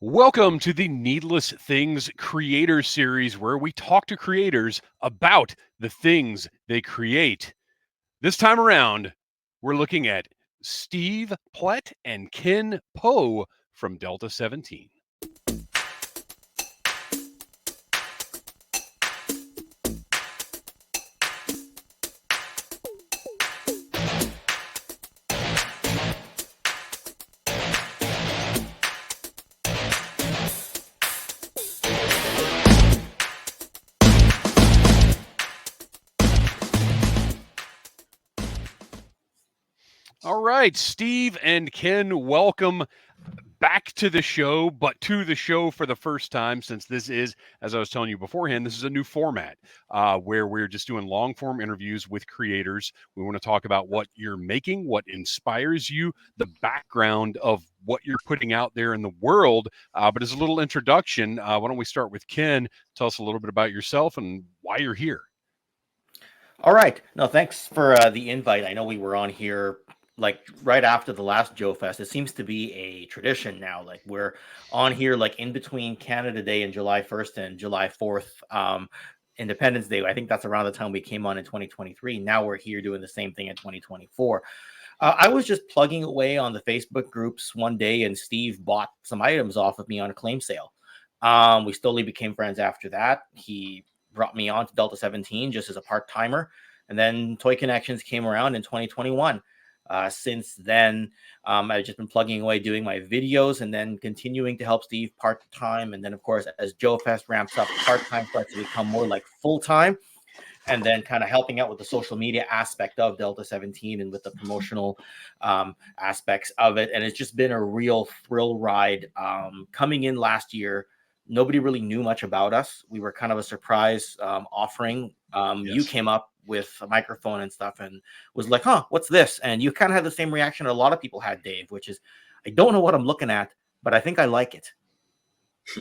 Welcome to the Needless Things Creator Series, where we talk to creators about the things they create. This time around, we're looking at Steve Plett and Ken Poe from Delta-17. All right, Steve and Ken, welcome back to the show, but to the show for the first time, since this is, as I was telling you beforehand, this is a new format where we're just doing long form interviews with creators. We want to talk about what you're making, what inspires you, the background of what you're putting out there in the world. But as a little introduction, why don't we start with Ken? Tell us a little bit about yourself and why you're here. All right. No, thanks for the invite. I know we were on here like right after the last Joe Fest. It seems to be a tradition now. Like we're on here like in between Canada Day and July 1st and July 4th, Independence Day. I think that's around the time we came on in 2023. Now we're here doing the same thing in 2024. I was just plugging away on the Facebook groups one day, and Steve bought some items off of me on a claim sale. We slowly became friends after that. He brought me on to Delta-17 just as a part-timer. And then Toy Connections came around in 2021. Since then, I've just been plugging away, doing my videos, and then continuing to help Steve part-time. And then, of course, as Joe Fest ramps up, part-time starts to become more like full-time. And then kind of helping out with the social media aspect of Delta-17 and with the promotional aspects of it. And it's just been a real thrill ride. Coming in last year, nobody really knew much about us. We were kind of a surprise offering. Yes. You came up with a microphone and stuff and was like, huh, what's this? And you kind of had the same reaction a lot of people had, Dave, which is, I don't know what I'm looking at, but I think I like it.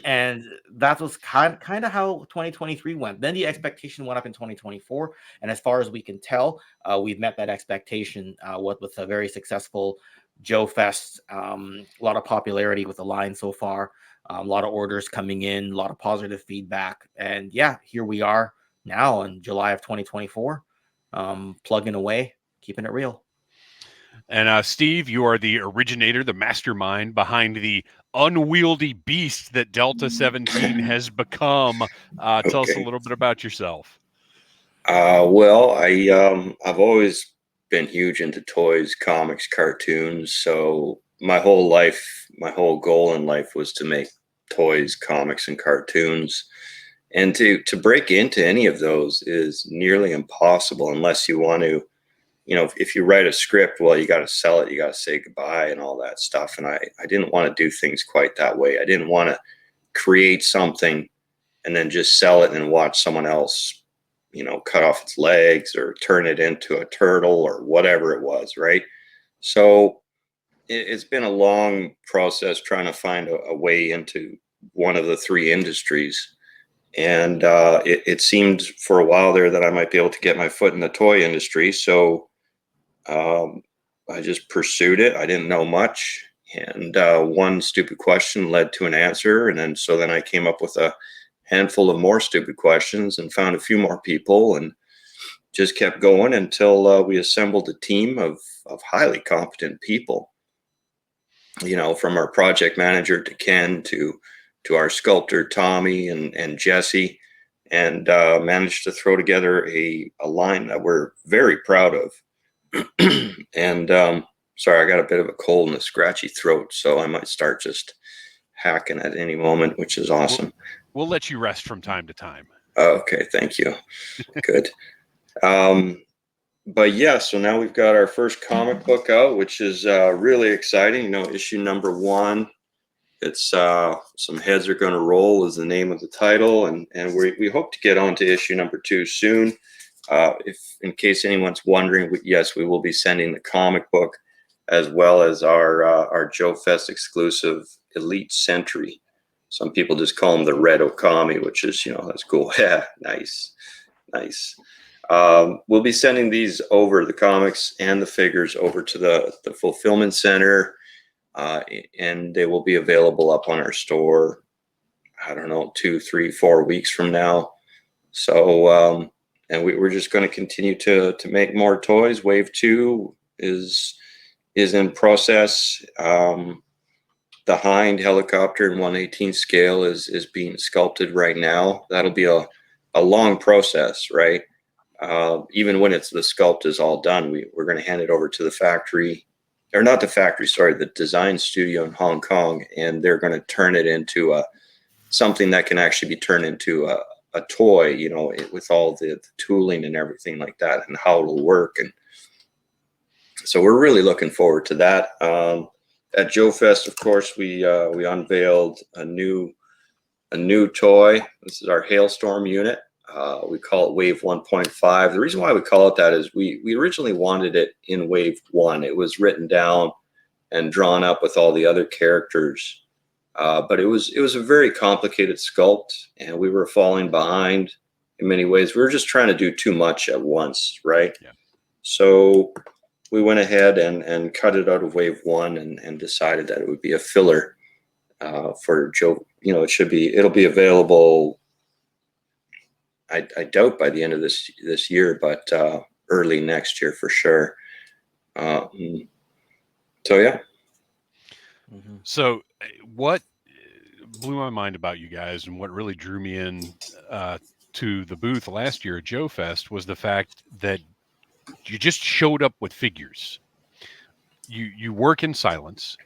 And that was kind of how 2023 went. Then the expectation went up in 2024. And as far as we can tell, we've met that expectation with a very successful Joe Fest. A lot of popularity with the line so far. A lot of orders coming in, a lot of positive feedback. And yeah, here we are now in July of 2024, plugging away, keeping it real. And Steve, you are the originator, the mastermind behind the unwieldy beast that Delta-17 has become. Tell us a little bit about yourself. Well, I've always been huge into toys, comics, cartoons. So my whole life, my whole goal in life was to make toys, comics, and cartoons. And to break into any of those is nearly impossible unless you want to, if you write a script, well, you got to sell it, you got to say goodbye and all that stuff. And I didn't want to do things quite that way. I didn't want to create something and then just sell it and watch someone else, cut off its legs or turn it into a turtle or whatever it was, right? So it's been a long process trying to find a way into one of the three industries. And it seemed for a while there that I might be able to get my foot in the toy industry. So I just pursued it. I didn't know much. And one stupid question led to an answer. And then I came up with a handful of more stupid questions and found a few more people and just kept going until we assembled a team of highly competent people, from our project manager to Ken to our sculptor, Tommy and Jesse, and managed to throw together a line that we're very proud of. And sorry, I got a bit of a cold and a scratchy throat, so I might start just hacking at any moment, which is awesome. We'll let you rest from time to time. Okay, thank you. Good. But yeah, so now we've got our first comic book out, which is really exciting. Issue number 1. It's Some Heads Are Gonna Roll is the name of the title, and we hope to get on to issue number 2 soon. If in case anyone's wondering, yes, we will be sending the comic book as well as our Joe Fest exclusive Elite Sentry. Some people just call him the Red Okami, which is, that's cool. Yeah, nice. We'll be sending these over, the comics and the figures, over to the fulfillment center. and they will be available up on our store, I don't know, 2, 3, 4 weeks from now. So, and we're just going to continue to make more toys. Wave 2 is in process. The Hind helicopter in 1/18 scale is being sculpted right now. That'll be a long process, right? Even when the sculpt is all done, we're going to hand it over to the factory, or not the factory, sorry, the design studio in Hong Kong, and they're going to turn it into something that can actually be turned into a toy, you know, with all the tooling and everything like that, and how it'll work. And so we're really looking forward to that. At Joe Fest, of course, we unveiled a new toy. This is our Hailstorm unit. We call it Wave 1.5. The reason why we call it that is we originally wanted it in Wave 1. It was written down and drawn up with all the other characters, but it was a very complicated sculpt, and we were falling behind in many ways. We were just trying to do too much at once, right? Yeah. So we went ahead and cut it out of Wave 1 and decided that it would be a filler for Joe. You know, it'll be available, I doubt by the end of this year, but early next year for sure. So yeah. Mm-hmm. So what blew my mind about you guys, and what really drew me in to the booth last year at Joe Fest, was the fact that you just showed up with figures. You work in silence,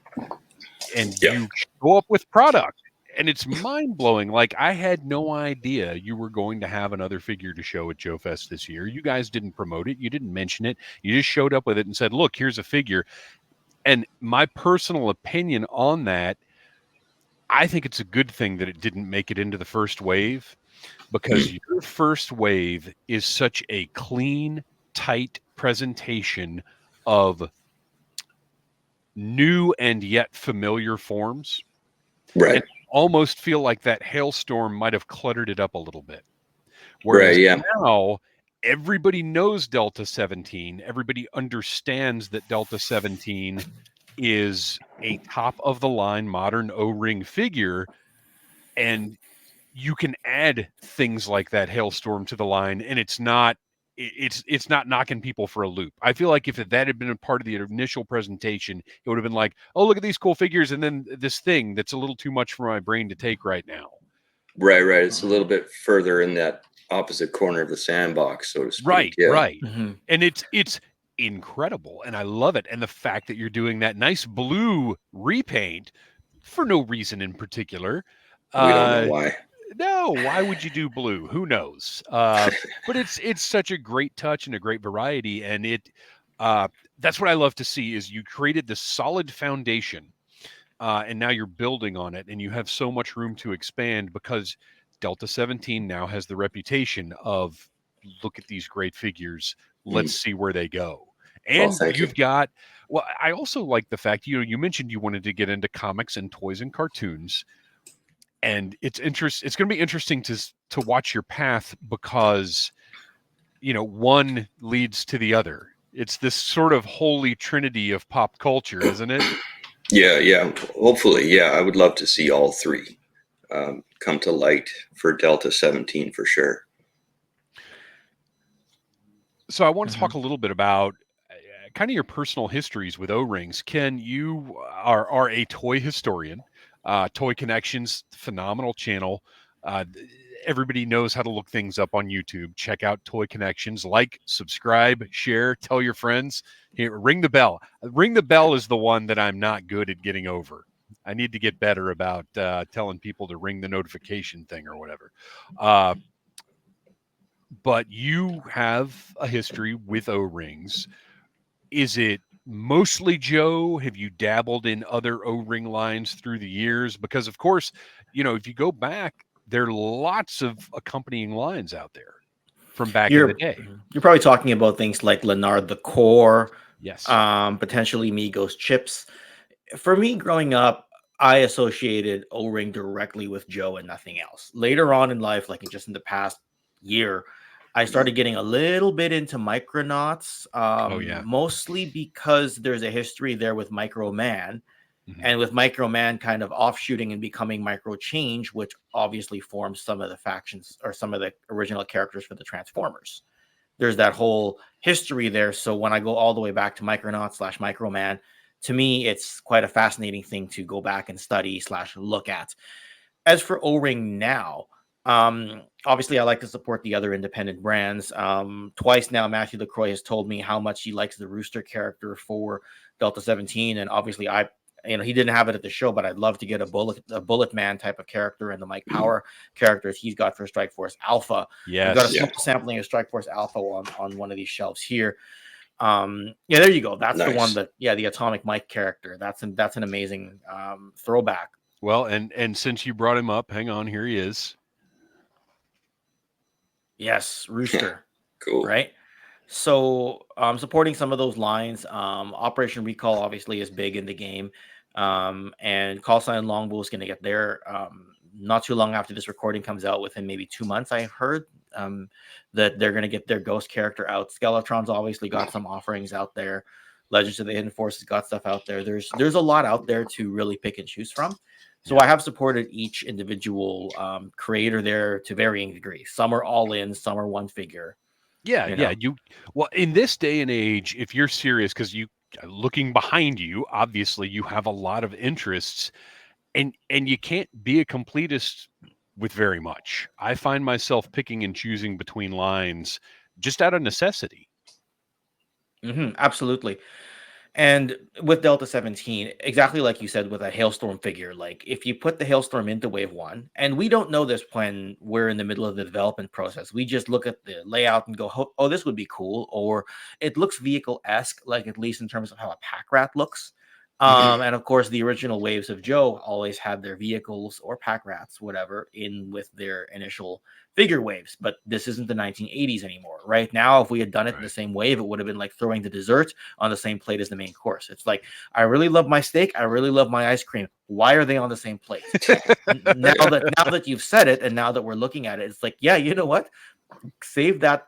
and Yeah. you show up with product, and it's mind-blowing. Like, I had no idea you were going to have another figure to show at Joe Fest this year. You guys didn't promote it, you didn't mention it, you just showed up with it and said, look, here's a figure. And my personal opinion on that, I think it's a good thing that it didn't make it into the first wave, because your first wave is such a clean, tight presentation of new and yet familiar forms. Right. And almost feel like that hailstorm might have cluttered it up a little bit. Whereas Right, yeah. now everybody knows Delta-17. Everybody understands that Delta-17 is a top of the line modern O-ring figure, and you can add things like that hailstorm to the line, and it's not knocking people for a loop. I feel like if that had been a part of the initial presentation, it would have been like, oh, look at these cool figures, and then this thing that's a little too much for my brain to take right now. Right. It's a little bit further in that opposite corner of the sandbox, so to speak. Right, Yeah. right. Mm-hmm. And it's incredible, and I love it. And the fact that you're doing that nice blue repaint for no reason in particular. We don't know why. No, why would you do blue? Who knows? But it's such a great touch and a great variety, and that's what I love to see, is you created this solid foundation, and now you're building on it, and you have so much room to expand, because Delta-17 now has the reputation of, look at these great figures, let's see where they go. And thank you've you. got, well, I also like the fact, you mentioned you wanted to get into comics and toys and cartoons. And it's going to be interesting to watch your path, because one leads to the other. It's this sort of holy trinity of pop culture, isn't it? Yeah. Hopefully, yeah. I would love to see all three come to light for Delta-17 for sure. So I want to talk a little bit about kind of your personal histories with O-rings. Ken, you are a toy historian. Toy Connections, phenomenal channel. Everybody knows how to look things up on YouTube. Check out Toy Connections. Like, subscribe, share, tell your friends. Here, ring the bell. Ring the bell is the one that I'm not good at getting over. I need to get better about telling people to ring the notification thing or whatever. But you have a history with O-rings. Is it mostly Joe? Have you dabbled in other O-ring lines through the years? Because, of course, if you go back, there are lots of accompanying lines out there from back in the day. You're probably talking about things like Leonard the Core, Yes. potentially Migos Chips. For me, growing up, I associated O-ring directly with Joe and nothing else. Later on in life, like just in the past year, I started getting a little bit into Micronauts, Oh, yeah. mostly because there's a history there with Micro Man. Mhm. And with Micro Man kind of offshooting and becoming Micro Change, which obviously forms some of the factions or some of the original characters for the Transformers. There's that whole history there. So when I go all the way back to Micronaut / Micro Man, to me, it's quite a fascinating thing to go back and study / look at. As for O-Ring now, obviously I like to support the other independent brands. Twice now, Matthew LaCroix has told me how much he likes the Rooster character for Delta-17, and obviously he didn't have it at the show, but I'd love to get a Bullet Man type of character and the Mike Power characters he's got for Strike Force Alpha. I've got a small sampling of Strike Force Alpha on one of these shelves here. There you go. That's the one that the Atomic Mike character. That's an amazing throwback. Well, and since you brought him up, hang on, here he is. Yes, Rooster. Cool. Right? So supporting some of those lines. Operation Recall obviously is big in the game. And Call Sign Longbow is going to get there not too long after this recording comes out, within maybe 2 months, I heard that they're going to get their Ghost character out. Skeletron's obviously got some offerings out there. Legends of the Hidden Force has got stuff out there. There's a lot out there to really pick and choose from. So I have supported each individual creator there to varying degrees. Some are all in, some are one figure. Yeah. Well, in this day and age, if you're serious, because you looking behind you, obviously you have a lot of interests, and you can't be a completist with very much. I find myself picking and choosing between lines just out of necessity. Absolutely. And with Delta-17, exactly like you said, with a Hailstorm figure, like if you put the Hailstorm into Wave 1, and we don't know this when we're in the middle of the development process, we just look at the layout and go, oh, this would be cool, or it looks vehicle-esque, like at least in terms of how a pack rat looks. And of course, the original Waves of Joe always had their vehicles or pack rats, whatever, in with their initial figure waves. But this isn't the 1980s anymore. Right now, if we had done it in the same wave, it would have been like throwing the dessert on the same plate as the main course. It's like, I really love my steak, I really love my ice cream. Why are they on the same plate? now that you've said it, and now that we're looking at it, it's like, yeah, you know what? Save that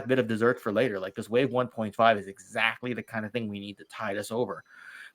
bit of dessert for later. Like this Wave 1.5 is exactly the kind of thing we need to tide us over,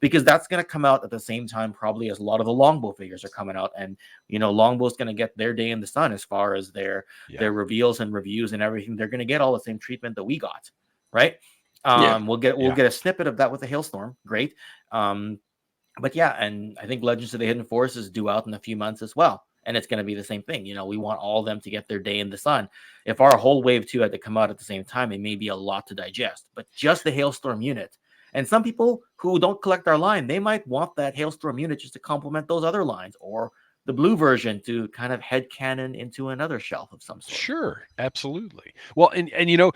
because that's going to come out at the same time probably as a lot of the Longbow figures are coming out. And Longbow's going to get their day in the sun as far as their reveals and reviews and everything. They're going to get all the same treatment that we got, right? We'll get a snippet of that with the Hailstorm. Great. But yeah, and I think Legends of the Hidden Force is due out in a few months as well. And it's going to be the same thing. We want all of them to get their day in the sun. If our whole Wave 2 had to come out at the same time, it may be a lot to digest. But just the Hailstorm unit. And some people who don't collect our line, they might want that Hailstorm unit just to complement those other lines, or the blue version to kind of headcanon into another shelf of some sort. Sure, absolutely. Well, and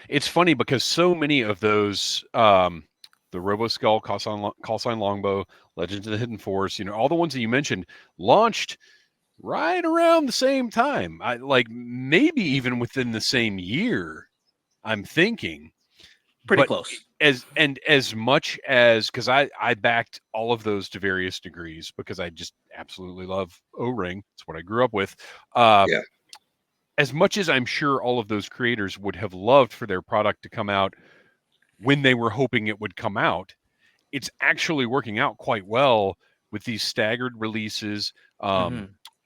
it's funny because so many of those, the Robo Skull, Call Sign Longbow, Legends of the Hidden Force, all the ones that you mentioned launched right around the same time. I like maybe even within the same year, I'm thinking. Pretty close. As much as, because I backed all of those to various degrees because I just absolutely love O-Ring. It's what I grew up with. As much as I'm sure all of those creators would have loved for their product to come out when they were hoping it would come out, it's actually working out quite well with these staggered releases.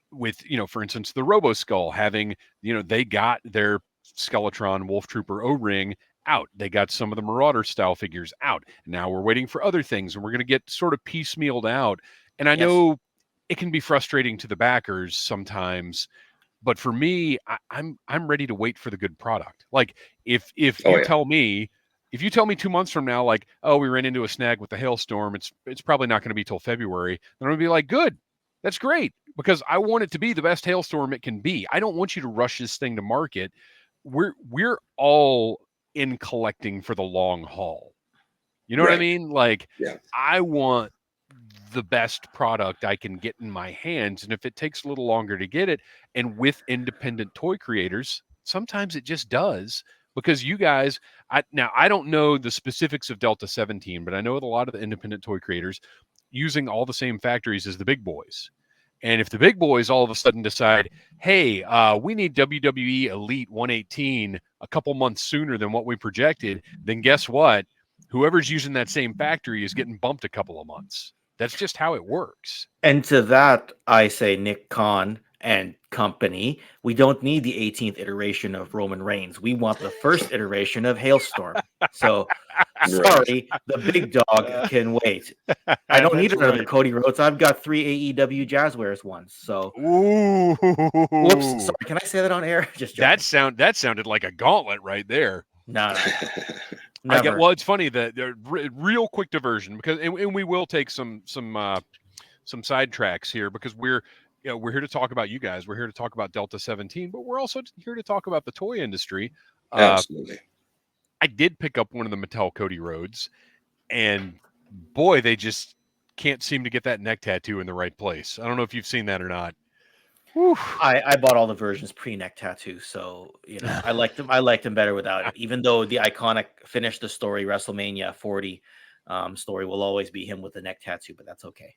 With, for instance, the Robo Skull having, they got their Skeletron Wolf Trooper O-Ring out. They got some of the Marauder style figures out. Now we're waiting for other things, and we're going to get sort of piecemealed out. And I know it can be frustrating to the backers sometimes, but for me, I'm ready to wait for the good product. Like if you tell me 2 months from now, like, oh, we ran into a snag with the Hailstorm, it's probably not going to be till February, then I'm going to be like, good, that's great, because I want it to be the best Hailstorm it can be. I don't want you to rush this thing to market. We're all in collecting for the long haul. You know what I mean? Like, I want the best product I can get in my hands. And if it takes a little longer to get it, and with independent toy creators, sometimes it just does, because you guys, I don't know the specifics of Delta-17, but I know that a lot of the independent toy creators using all the same factories as the big boys. And if the big boys all of a sudden decide, hey, we need WWE Elite 118 a couple months sooner than what we projected, then guess what? Whoever's using that same factory is getting bumped a couple of months. That's just how it works. And to that, I say Nick Khan and company, we don't need the 18th iteration of Roman Reigns. We want the first iteration of Hailstorm. So, sorry, the big dog can wait. I don't need another Cody Rhodes. I've got 3 AEW Jazzwares ones. So, Ooh, whoops. Sorry, can I say that on air? Just joking. that sounded like a gauntlet right there. No. Never. Well, it's funny that real quick diversion because and we will take some sidetracks here because we're here to talk about you guys. We're here to talk about Delta-17, but we're also here to talk about the toy industry. Absolutely. I did pick up one of the Mattel Cody Rhodes, and boy, they just can't seem to get that neck tattoo in the right place. I don't know if you've seen that or not. I bought all the versions pre-neck tattoo, so I liked them. I liked them better without it. Even though the iconic finish the story WrestleMania 40 story will always be him with the neck tattoo, but that's okay.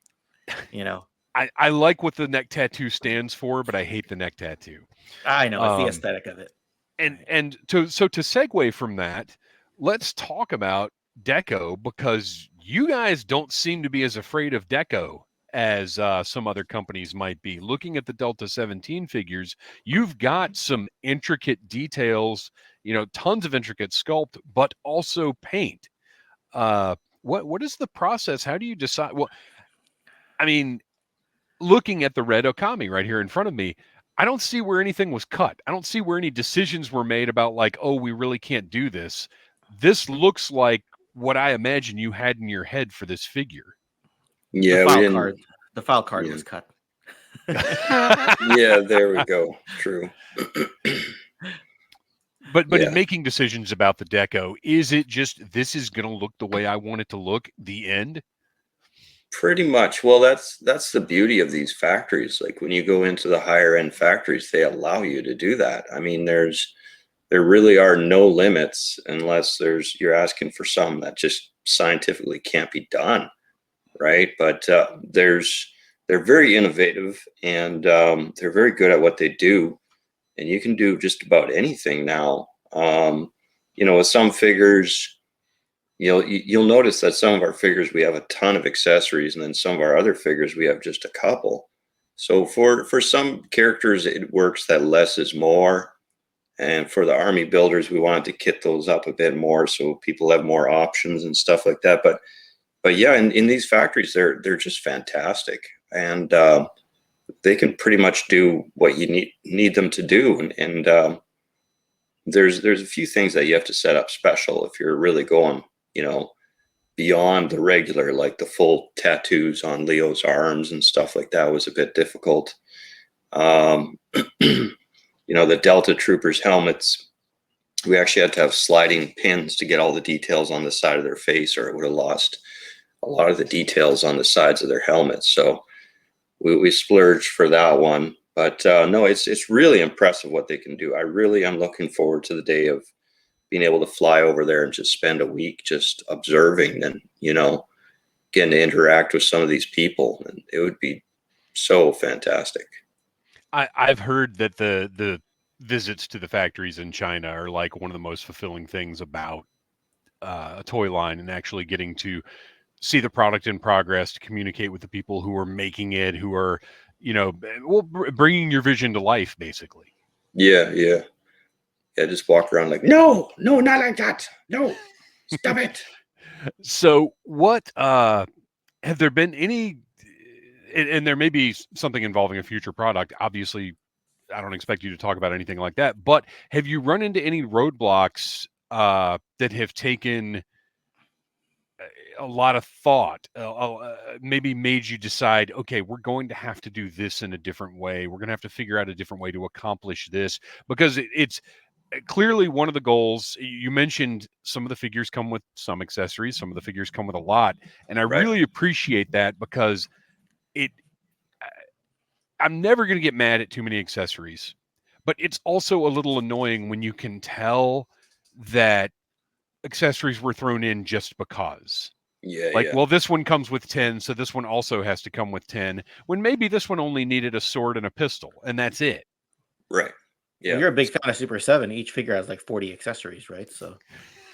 I like what the neck tattoo stands for, but I hate the neck tattoo. I know it's the aesthetic of it. And to segue from that, let's talk about Deco because you guys don't seem to be as afraid of Deco as some other companies might be. Looking at the Delta-17 figures, you've got some intricate details, tons of intricate sculpt, but also paint. What is the process? How do you decide? Well, I mean, looking at the red Okami right here in front of me, I don't see where anything was cut. I don't see where any decisions were made about like, oh, we really can't do this. This looks like what I imagine you had in your head for this figure. Yeah, the file card was cut. Yeah, there we go. True. But in making decisions about the deco, is it just this is going to look the way I want it to look? The end. Pretty much. Well, that's the beauty of these factories. Like when you go into the higher end factories, they allow you to do that. I mean, there really are no limits unless you're asking for some that just scientifically can't be done, right? But they're very innovative and they're very good at what they do, and you can do just about anything now. With some figures, you'll notice that some of our figures we have a ton of accessories, and then some of our other figures we have just a couple. So for some characters, it works that less is more. And for the army builders, we wanted to kit those up a bit more so people have more options and stuff like that. But yeah, in these factories, they're just fantastic, and they can pretty much do what you need them to do. And there's a few things that you have to set up special if you're really going, beyond the regular, like the full tattoos on Leo's arms and stuff like that was a bit difficult. The Delta Troopers helmets, we actually had to have sliding pins to get all the details on the side of their face, or it would have lost a lot of the details on the sides of their helmets. So we splurged for that one. But no, it's really impressive what they can do. I really am looking forward to the day of being able to fly over there and just spend a week just observing and, getting to interact with some of these people. And it would be so fantastic. I've heard that the visits to the factories in China are like one of the most fulfilling things about a toy line, and actually getting to see the product in progress, to communicate with the people who are making it, who are, bringing your vision to life, basically. Yeah. Just walk around like, no, not like that. No, stop it. So what, have there been any, and there may be something involving a future product, obviously, I don't expect you to talk about anything like that, but have you run into any roadblocks that have taken a lot of thought, maybe made you decide, okay, we're going to have to do this in a different way. We're going to have to figure out a different way to accomplish this, because it's clearly one of the goals. You mentioned some of the figures come with some accessories, some of the figures come with a lot. And I really appreciate that, because I'm never going to get mad at too many accessories, but it's also a little annoying when you can tell that accessories were thrown in just because. Well, this one comes with 10, so this one also has to come with 10, when maybe this one only needed a sword and a pistol, and that's it. Right. Yeah. Well, you're a big fan of Super 7. Each figure has like 40 accessories, right? So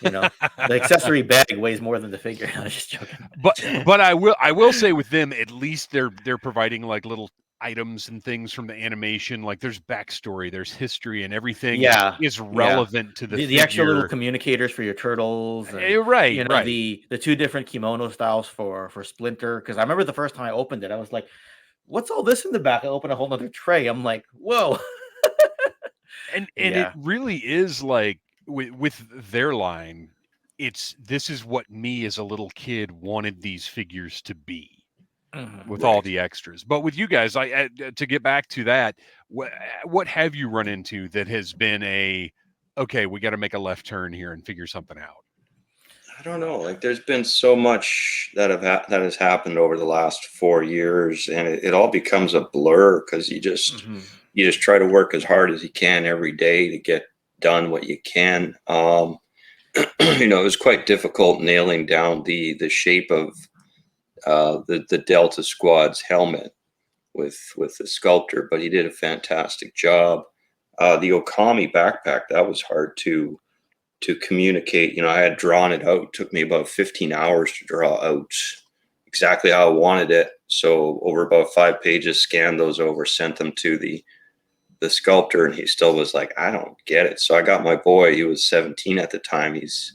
You know, the accessory bag weighs more than the figure. I'm just joking. But I will say with them, at least they're providing like little items and things from the animation. Like there's backstory, there's history, and everything is relevant to the the extra little figure. communicators for your turtles, and Right, you know, right. the two different kimono styles for Splinter. Because I remember the first time I opened it, I was like, "What's all this in the back?" I opened a whole other tray. I'm like, "Whoa!" And it really is like with their line, this is what me as a little kid wanted these figures to be. With all the extras. But with you guys, to get back to that, what have you run into that has been okay, we got to make a left turn here and figure something out? I don't know. Like there's been so much that has happened over the last 4 years, and it all becomes a blur because you just try to work as hard as you can every day to get done what you can. It was quite difficult nailing down the shape of the Delta Squad's helmet with the sculptor, but he did a fantastic job. The Okami backpack, that was hard to communicate. I had drawn it out. It took me about 15 hours to draw out exactly how I wanted it. So over about 5 pages, scanned those over, sent them to the sculptor, and he still was like, I don't get it. So I got my boy, he was 17 at the time. He's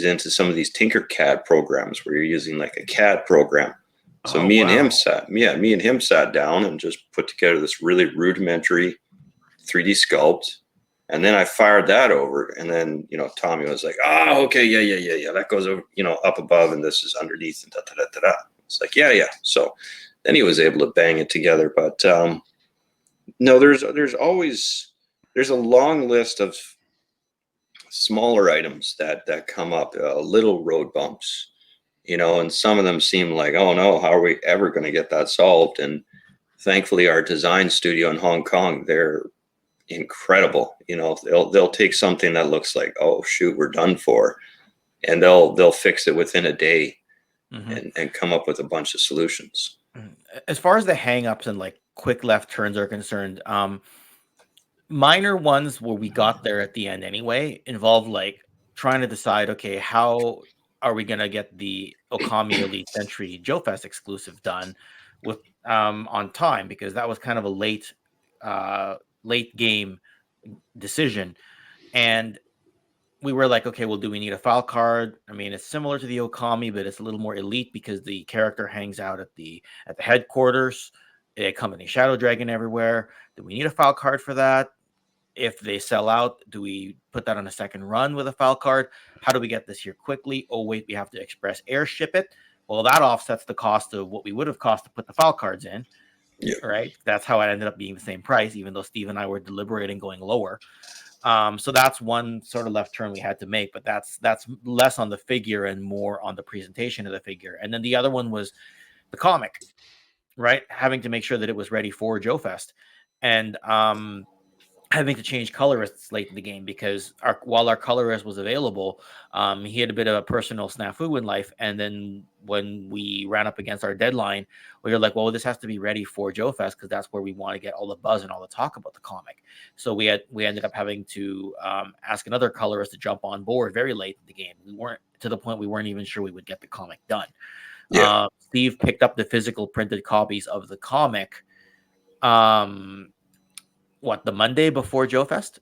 into some of these Tinkercad programs where you're using like a CAD program. So me and him sat down and just put together this really rudimentary 3D sculpt. And then I fired that over. And then, Tommy was like, oh, okay. Yeah. That goes over, up above, and this is underneath, and da. It's like, yeah. So then he was able to bang it together. But no, there's a long list of smaller items that come up, little road bumps, and some of them seem like, oh no, how are we ever going to get that solved? And thankfully our design studio in Hong Kong, they're incredible. They'll take something that looks like, oh shoot, we're done for, and they'll fix it within a day and come up with a bunch of solutions. As far as the hang-ups and like quick left turns are concerned, minor ones where we got there at the end anyway involved like trying to decide, okay, how are we going to get the Okami Elite Century Joe Fest exclusive done with on time, because that was kind of a late game decision. And we were like, okay, well, do we need a file card? I mean, it's similar to the Okami, but it's a little more elite because the character hangs out at the headquarters. They come in a shadow dragon everywhere. Do we need a file card for that? If they sell out, do we put that on a second run with a file card? How do we get this here quickly? Oh, wait, we have to express airship it. Well, that offsets the cost of what we would have cost to put the file cards in. Yeah. Right. That's how it ended up being the same price, even though Steve and I were deliberating going lower. So that's one sort of left turn we had to make, but that's less on the figure and more on the presentation of the figure. And then the other one was the comic, right? Having to make sure that it was ready for Joe Fest. And having to change colorists late in the game because while our colorist was available, he had a bit of a personal snafu in life. And then when we ran up against our deadline, we were like, well, this has to be ready for Joe Fest because that's where we want to get all the buzz and all the talk about the comic. So we ended up having to ask another colorist to jump on board very late in the game. We weren't to the point we weren't even sure we would get the comic done. Yeah. Steve picked up the physical printed copies of the comic. The Monday before Joe Fest?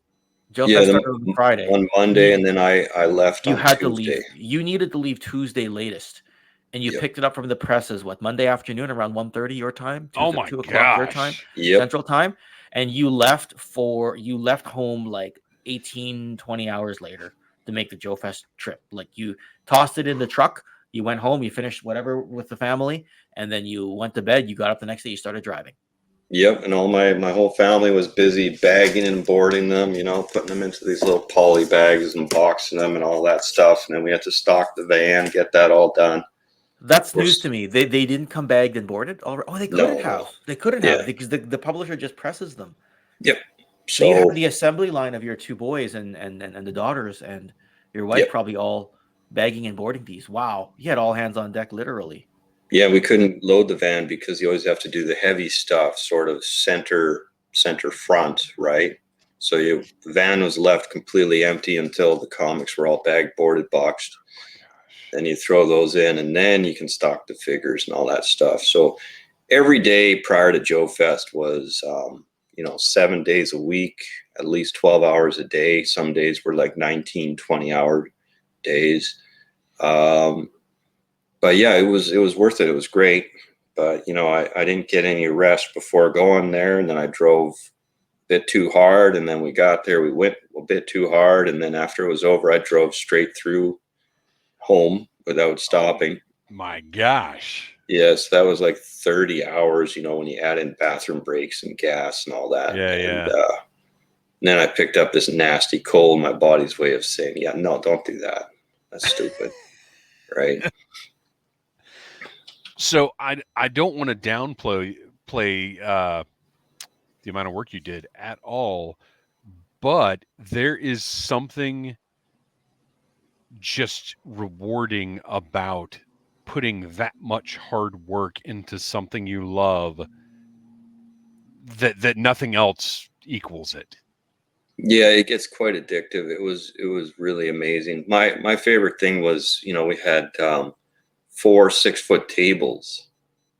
Joe Fest started on Friday. On Monday, and then I left on Tuesday. To leave. You needed to leave Tuesday latest. And you picked it up from the presses, Monday afternoon around 1:30 your time? 2 o'clock your time? Central time? And you left home like 18, 20 hours later to make the Joe Fest trip. Like you tossed it in the truck, you went home, you finished whatever with the family, and then you went to bed, you got up the next day, you started driving. Yep, and all my whole family was busy bagging and boarding them, putting them into these little poly bags and boxing them and all that stuff. And then we had to stock the van, get that all done. That's news to me. They didn't come bagged and boarded? Oh, they couldn't have. They couldn't have because the publisher just presses them. Yep. So you had the assembly line of your two boys and the daughters and your wife probably all bagging and boarding these. Wow. You had all hands on deck, literally. Yeah, we couldn't load the van because you always have to do the heavy stuff, sort of center front, right? So the van was left completely empty until the comics were all bagged, boarded, boxed. Then you throw those in, and then you can stock the figures and all that stuff. So every day prior to Joe Fest was, 7 days a week, at least 12 hours a day. Some days were like 19, 20-hour days. But yeah, it was worth it. It was great. But, I didn't get any rest before going there. And then I drove a bit too hard. And then we got there, we went a bit too hard. And then after it was over, I drove straight through home without stopping. My gosh. Yes, that was like 30 hours, when you add in bathroom breaks and gas and all that. Yeah. And then I picked up this nasty cold, my body's way of saying, yeah, no, don't do that. That's stupid. Right. So I don't want to downplay the amount of work you did at all, but there is something just rewarding about putting that much hard work into something you love that nothing else equals it. Yeah, it gets quite addictive. It was really amazing. My favorite thing was, we had 4 6-foot tables.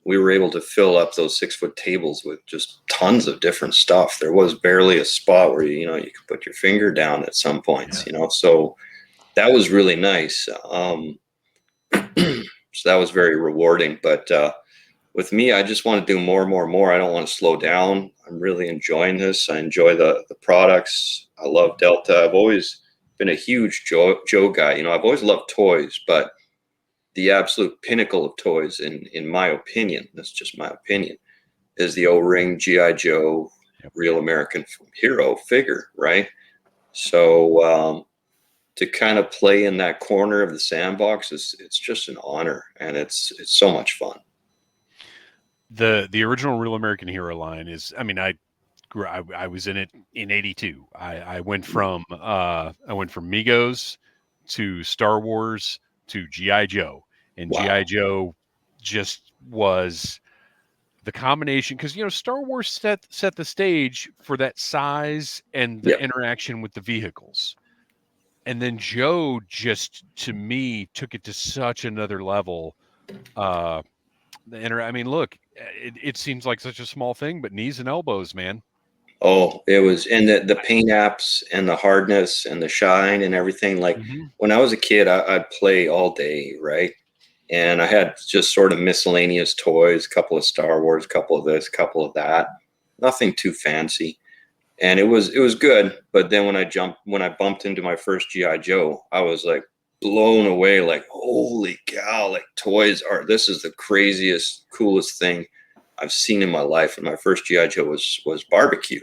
We were able to fill up those 6-foot tables with just tons of different stuff. There was barely a spot where you could put your finger down at some points. So that was really nice. So that was very rewarding. But with me, I just want to do more and more and more. I don't want to slow down. I'm really enjoying this. I enjoy the products. I love Delta. I've always been a huge Joe guy. I've always loved toys, but the absolute pinnacle of toys, in my opinion, that's just my opinion, is the O-ring G.I. Joe Real American Hero figure, right? So to kind of play in that corner of the sandbox it's just an honor, and it's so much fun. The original Real American Hero line is, I was in it in '82. I went from Migos to Star Wars to G.I. Joe, and Wow. G.I. Joe just was the combination, because Star Wars set the stage for that size and the interaction with the vehicles, and then Joe just, to me, took it to such another level. Look, it seems like such a small thing, but knees and elbows, man. Oh, it was, and the paint apps and the hardness and the shine and everything. Like when I was a kid, I'd play all day, right? And I had just sort of miscellaneous toys, a couple of Star Wars, a couple of this, a couple of that, nothing too fancy. And it was good. But then when I bumped into my first G.I. Joe, I was like blown away, like, holy cow, like this is the craziest, coolest thing I've seen in my life. And my first G.I. Joe was Barbecue.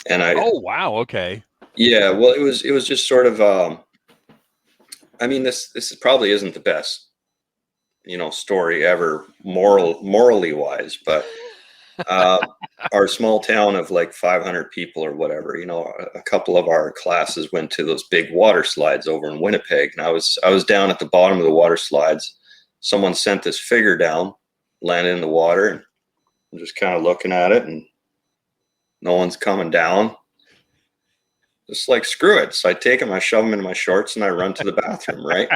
And oh, wow. Okay. Yeah, well, it was just sort of, this probably isn't the best, story ever, morally wise, but our small town of like 500 people or whatever, a couple of our classes went to those big water slides over in Winnipeg, and I was down at the bottom of the water slides. Someone sent this figure down, landed in the water, and I'm just kind of looking at it, and no one's coming down. Just like, screw it. So I take him, I shove him into my shorts, and I run to the bathroom, right?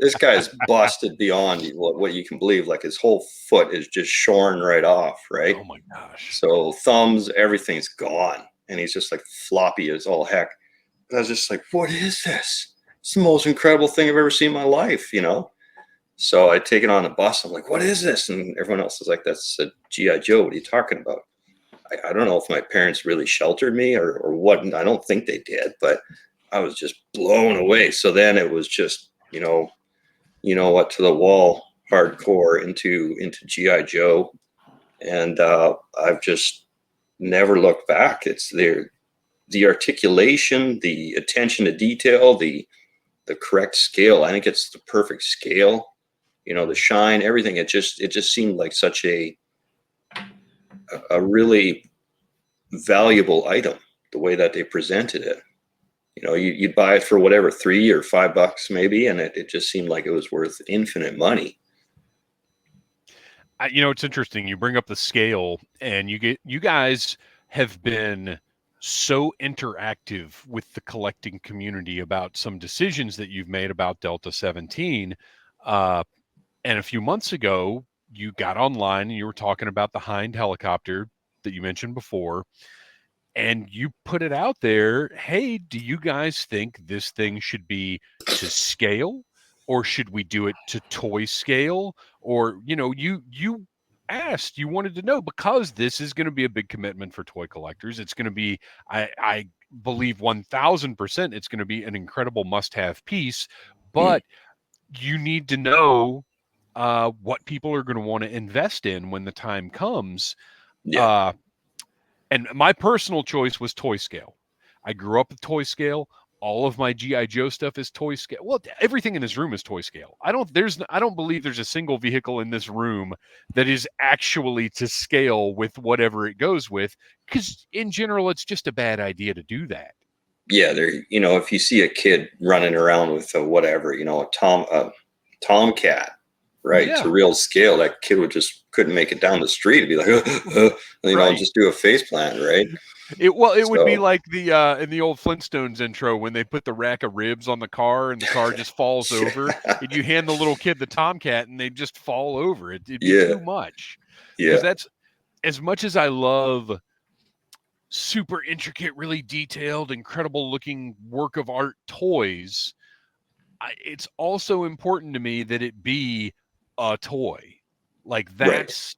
This guy's busted beyond what you can believe. Like, his whole foot is just shorn right off, right? Oh, my gosh. So thumbs, everything's gone. And he's just like floppy as all heck. And I was just like, what is this? It's the most incredible thing I've ever seen in my life, So I take it on the bus. I'm like, what is this? And everyone else is like, that's a G.I. Joe. What are you talking about? I don't know if my parents really sheltered me or what. I don't think they did, but I was just blown away. So then it was just, what, to the wall, hardcore into G.I. Joe. And I've just never looked back. It's the articulation, the attention to detail, the correct scale. I think it's the perfect scale, the shine, everything. It just seemed like such a really valuable item, the way that they presented it. You'd buy it for whatever, $3 or $5 maybe, and it just seemed like it was worth infinite money. It's interesting. You bring up the scale, and you guys have been so interactive with the collecting community about some decisions that you've made about Delta-17. And a few months ago, you got online and you were talking about the Hind helicopter that you mentioned before. And you put it out there, hey, do you guys think this thing should be to scale, or should we do it to toy scale? Or, you asked, you wanted to know, because this is going to be a big commitment for toy collectors. It's going to be, I believe 1000% it's going to be an incredible must-have piece, but you need to know what people are going to want to invest in when the time comes. Yeah. And my personal choice was toy scale. I grew up with toy scale. All of my GI Joe stuff is toy scale. Well, everything in this room is toy scale. I don't believe there's a single vehicle in this room that is actually to scale with whatever it goes with, because in general it's just a bad idea to do that. Yeah, if you see a kid running around with a whatever, a tomcat, right, Yeah. to real scale, that kid couldn't make it down the street. It'd be like, Right. just do a face plant, right? It would be like the in the old Flintstones intro when they put the rack of ribs on the car and the car just falls over, and you hand the little kid the Tomcat and they just fall over. It'd be too much. Because that's, as much as I love super intricate, really detailed, incredible looking work of art toys, it's also important to me that it be a toy. Like that's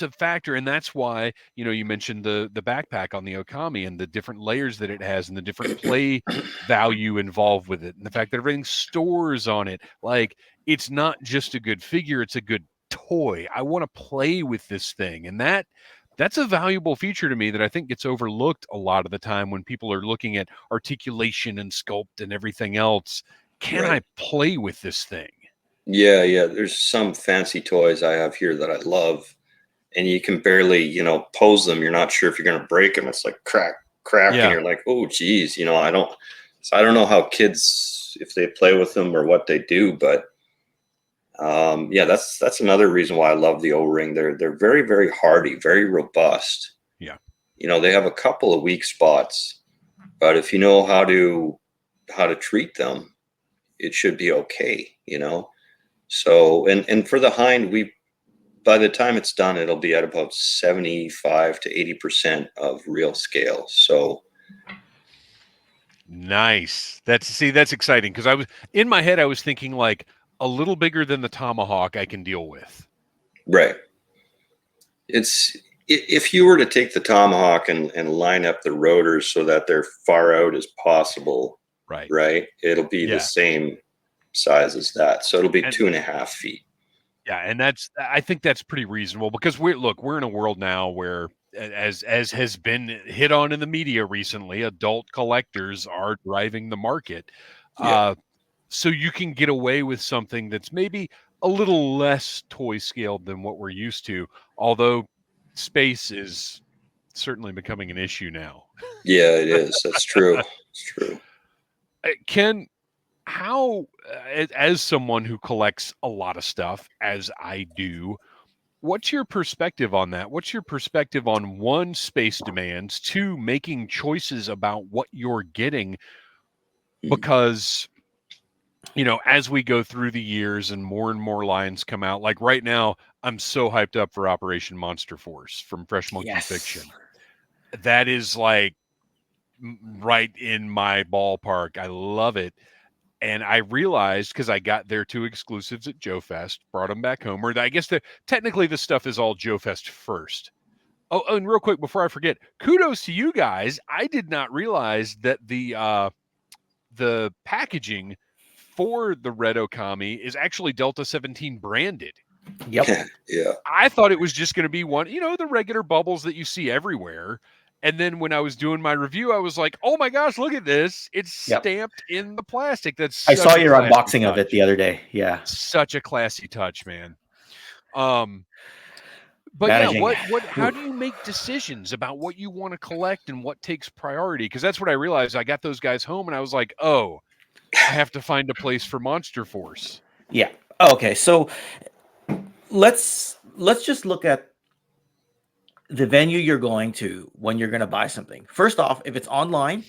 a factor, and that's why, you mentioned the backpack on the Okami and the different layers that it has and the different play value involved with it, and the fact that everything stores on it. Like, it's not just a good figure, it's a good toy. I want to play with this thing, and that's a valuable feature to me that I think gets overlooked a lot of the time when people are looking at articulation and sculpt and everything else. Can I play with this thing? Yeah. There's some fancy toys I have here that I love, and you can barely, pose them. You're not sure if you're going to break them. It's like crack, and you're like, oh, geez, I don't know how kids, if they play with them or what they do, but that's another reason why I love the O-ring. They're very, very hardy, very robust. Yeah. They have a couple of weak spots, but if you know how to treat them, it should be okay, So, and for the Hind, by the time it's done, it'll be at about 75 to 80% of real scale. So nice. That's exciting, because in my head I was thinking like a little bigger than the Tomahawk I can deal with. Right. It's, if you were to take the Tomahawk and line up the rotors so that they're far out as possible, right, it'll be the same size as that. So it'll be 2.5 feet. Yeah, and I think that's pretty reasonable, because we're in a world now where, as has been hit on in the media recently, adult collectors are driving the market. So you can get away with something that's maybe a little less toy scaled than what we're used to, although space is certainly becoming an issue now. Yeah, it is. That's true. It's true. Ken, how, as someone who collects a lot of stuff, as I do, what's your perspective on that? What's your perspective on, one, space demands, two, making choices about what you're getting? Because, as we go through the years and more lines come out, like right now, I'm so hyped up for Operation Monster Force from Fresh Monkey Fiction. That is like right in my ballpark. I love it. And I realized, because I got their 2 exclusives at Joe Fest, brought them back home, or I guess technically this stuff is all Joe Fest first. Oh, and real quick before I forget, kudos to you guys. I did not realize that the packaging for the Red Okami is actually Delta-17 branded. Yep. Yeah. I thought it was just going to be one, the regular bubbles that you see everywhere. And then when I was doing my review, I was like, oh my gosh, look at this. It's stamped in the plastic. I saw your unboxing of it the other day. Yeah. Such a classy touch, man. But managing. How do you make decisions about what you want to collect and what takes priority? Because that's what I realized. I got those guys home and I was like, oh, I have to find a place for Monster Force. Yeah. Okay. So let's just look at the venue you're going to when you're going to buy something. First off, if it's online,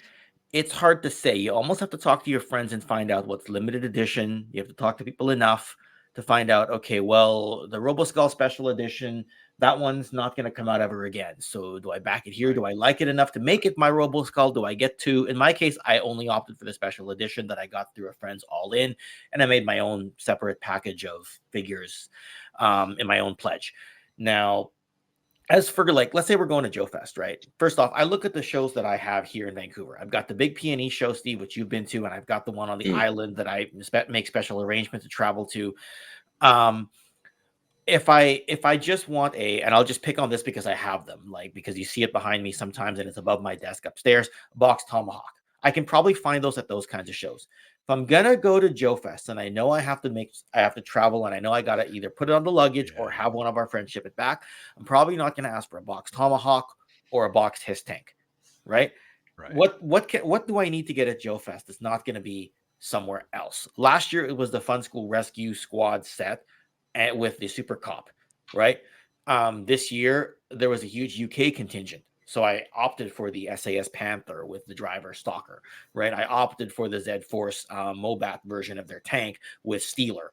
it's hard to say. You almost have to talk to your friends and find out what's limited edition. You have to talk to people enough to find out, okay, well, the RoboSkull Special Edition, that one's not going to come out ever again. So do I back it here? Do I like it enough to make it my RoboSkull? Do I get to, in my case, I only opted for the special edition that I got through a friend's all in, and I made my own separate package of figures in my own pledge. Now, as for like, let's say we're going to Joe Fest, right? First off, I look at the shows that I have here in Vancouver. I've got the big P&E show, Steve, which you've been to, and I've got the one on the island that I make special arrangements to travel to. If I just want and I'll just pick on this because I have them, like because you see it behind me sometimes and it's above my desk upstairs, box Tomahawk. I can probably find those at those kinds of shows. If I'm gonna go to Joe Fest and I know I have to travel and I know I gotta either put it on the luggage or have one of our friends ship it back, I'm probably not gonna ask for a box Tomahawk or a box His Tank, right? What do I need to get at Joe Fest? It's not gonna be somewhere else. Last year it was the Fun School Rescue Squad set with the Super Cop, right? This year there was a huge UK contingent. So I opted for the SAS Panther with the driver Stalker, right? I opted for the Z Force Mobat version of their tank with Steeler,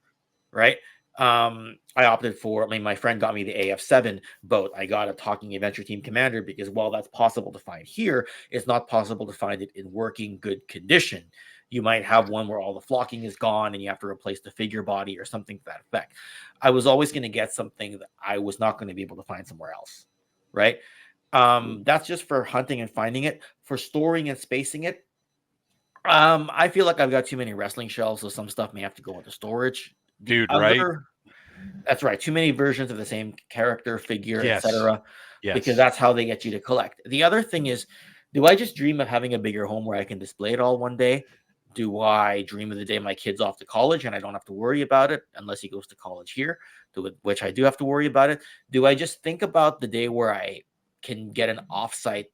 right? I opted for, my friend got me the AF7 boat. I got a Talking Adventure Team Commander because while that's possible to find here, it's not possible to find it in working good condition. You might have one where all the flocking is gone and you have to replace the figure body or something to that effect. I was always going to get something that I was not going to be able to find somewhere else, right? That's just for hunting and finding it. For storing and spacing it, I feel like I've got too many wrestling shelves, so some stuff may have to go into storage. Right? That's right. Too many versions of the same character, figure, etc. Yes. Because that's how they get you to collect. The other thing is, do I just dream of having a bigger home where I can display it all one day? Do I dream of the day my kid's off to college and I don't have to worry about it unless he goes to college here, which I do have to worry about it? Do I just think about the day where I can get an offsite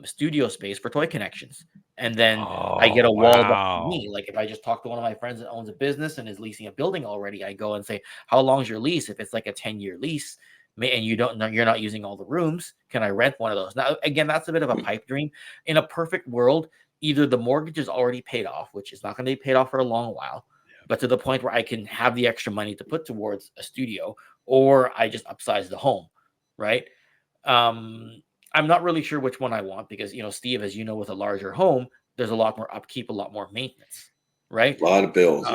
studio space for toy connections, and then I get a wall behind me? Like if I just talk to one of my friends that owns a business and is leasing a building already, I go and say, how long is your lease? If it's like a 10-year lease and you're not using all the rooms, can I rent one of those? Now again, that's a bit of a pipe dream. In a perfect world, either the mortgage is already paid off, which is not going to be paid off for a long while, but to the point where I can have the extra money to put towards a studio, or I just upsize the home, right? I'm not really sure which one I want because, Steve, as you know, with a larger home, there's a lot more upkeep, a lot more maintenance, right? A lot of bills,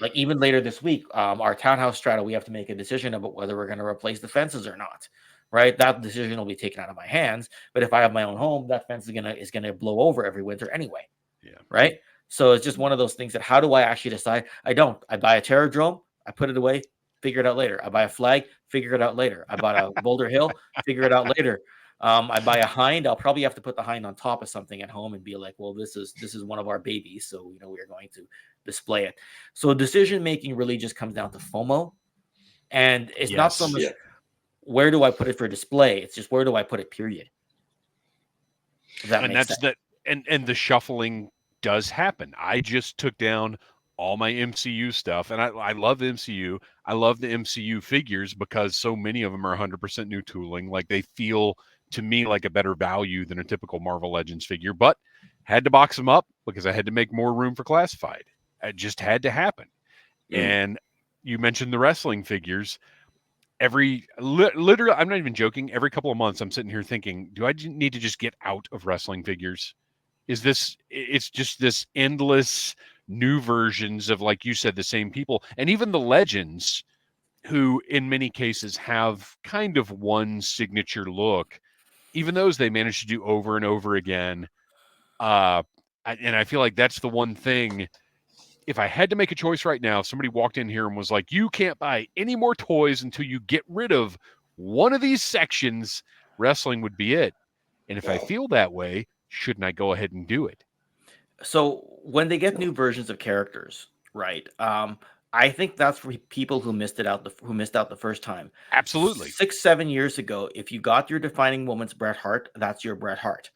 Like even later this week, our townhouse strata, we have to make a decision about whether we're going to replace the fences or not, right? That decision will be taken out of my hands. But if I have my own home, that fence is gonna blow over every winter anyway, right? So it's just one of those things that how do I actually decide? I buy a Terradrome, I put it away, figure it out later. I buy a flag, figure it out later. I bought a Boulder Hill, figure it out later. I buy a hind. I'll probably have to put the hind on top of something at home and be like, well, this is one of our babies, so we're going to display it. So decision making really just comes down to FOMO, and it's not so much where do I put it for display. It's just where do I put it. Period. And the shuffling does happen. I just took down all my MCU stuff, and I love MCU. I love the MCU figures because so many of them are 100% new tooling. Like they feel to me like a better value than a typical Marvel Legends figure, but had to box them up because I had to make more room for classified. It just had to happen. And you mentioned the wrestling figures. Literally, I'm not even joking. Every couple of months, I'm sitting here thinking, do I need to just get out of wrestling figures? It's just this endless new versions of, like you said, the same people. And even the legends, who in many cases have kind of one signature look, even those they manage to do over and over again. And I feel like that's the one thing. If I had to make a choice right now, if somebody walked in here and was like, you can't buy any more toys until you get rid of one of these sections, wrestling would be it. And if I feel that way, shouldn't I go ahead and do it? So when they get new versions of characters, right? I think that's for people who missed out the first time. Absolutely. 6-7 years ago, if you got your defining moments Bret Hart, that's your Bret Hart.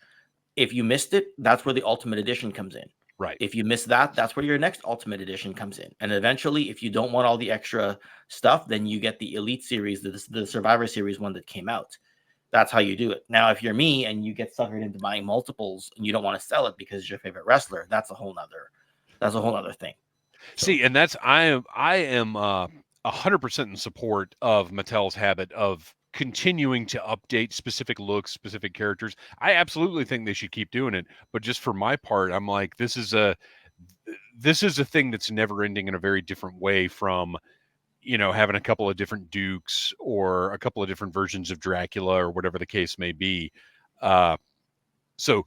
If you missed it, that's where the Ultimate Edition comes in. Right. If you miss that, that's where your next Ultimate Edition comes in. And eventually, if you don't want all the extra stuff, then you get the Elite Series, the Survivor Series one that came out. That's how you do it. Now, if you're me and you get suckered into buying multiples and you don't want to sell it because it's your favorite wrestler, that's a whole nother thing. See, and that's I am 100% in support of Mattel's habit of continuing to update specific looks, specific characters. I absolutely think they should keep doing it, but just for my part, I'm like, this is a thing that's never ending in a very different way from, having a couple of different Dukes or a couple of different versions of Dracula or whatever the case may be. So